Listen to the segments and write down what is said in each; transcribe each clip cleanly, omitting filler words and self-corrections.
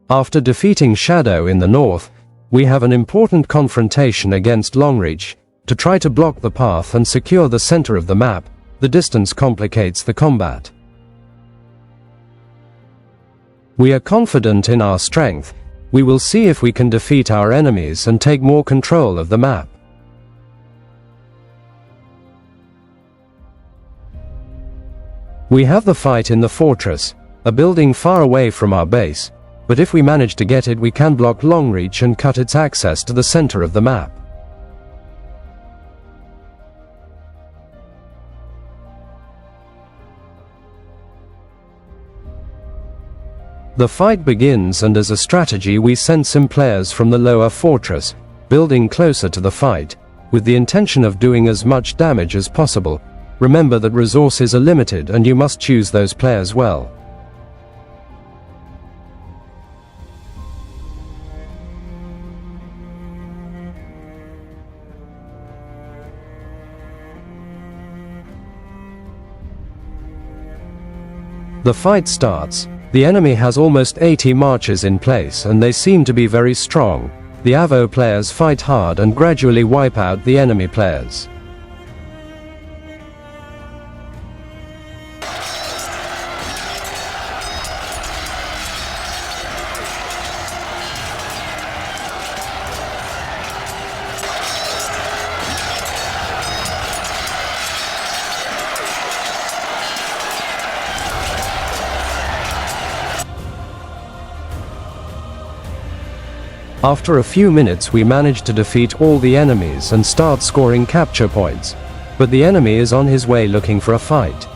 After defeating Shadow in the north, we have an important confrontation against Longreach. To try to block the path and secure the center of the map, the distance complicates the combat. We are confident in our strength. We will see if we can defeat our enemies and take more control of the map. We have the fight in the fortress, a building far away from our base, but if we manage to get it, we can block Longreach and cut its access to the center of the map. The fight begins, and as a strategy we send some players from the lower fortress, building closer to the fight, with the intention of doing as much damage as possible. Remember that resources are limited and you must choose those players well. The fight starts. The enemy has almost 80 marchers in place and they seem to be very strong. The AVO players fight hard and gradually wipe out the enemy players. After a few minutes we manage to defeat all the enemies and start scoring capture points, but the enemy is on his way looking for a fight.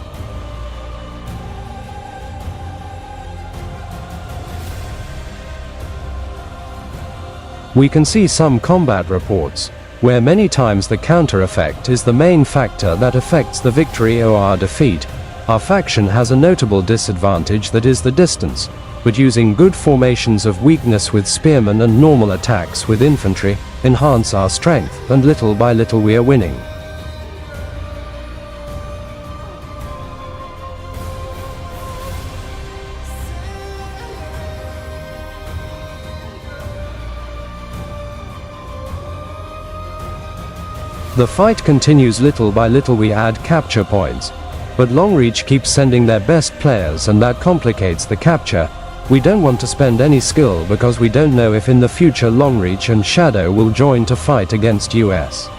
We can see some combat reports, where many times the counter effect is the main factor that affects the victory or our defeat. Our faction has a notable disadvantage, that is the distance, but using good formations of weakness with spearmen and normal attacks with infantry enhance our strength, and little by little we are winning. The fight continues. Little by little we add capture points, but Longreach keeps sending their best players and that complicates the capture. We don't want to spend any skill because we don't know if in the future Longreach and Shadow will join to fight against US.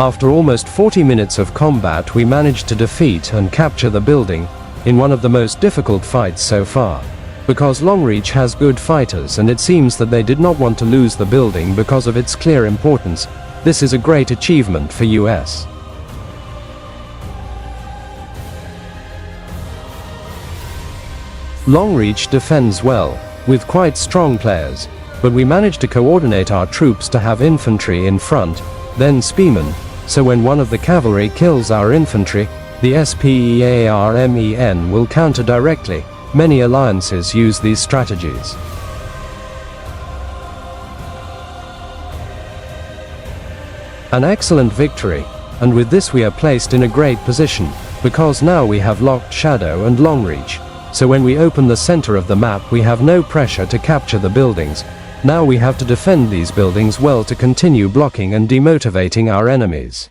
After almost 40 minutes of combat we managed to defeat and capture the building, in one of the most difficult fights so far. Because Longreach has good fighters and it seems that they did not want to lose the building because of its clear importance, this is a great achievement for US. Longreach defends well, with quite strong players, but we managed to coordinate our troops to have infantry in front, then spearmen. So when one of the cavalry kills our infantry, the SPEARMEN will counter directly. Many alliances use these strategies. An excellent victory, and with this we are placed in a great position, because now we have locked Shadow and Longreach. So when we open the center of the map we have no pressure to capture the buildings. Now we have to defend these buildings well to continue blocking and demotivating our enemies.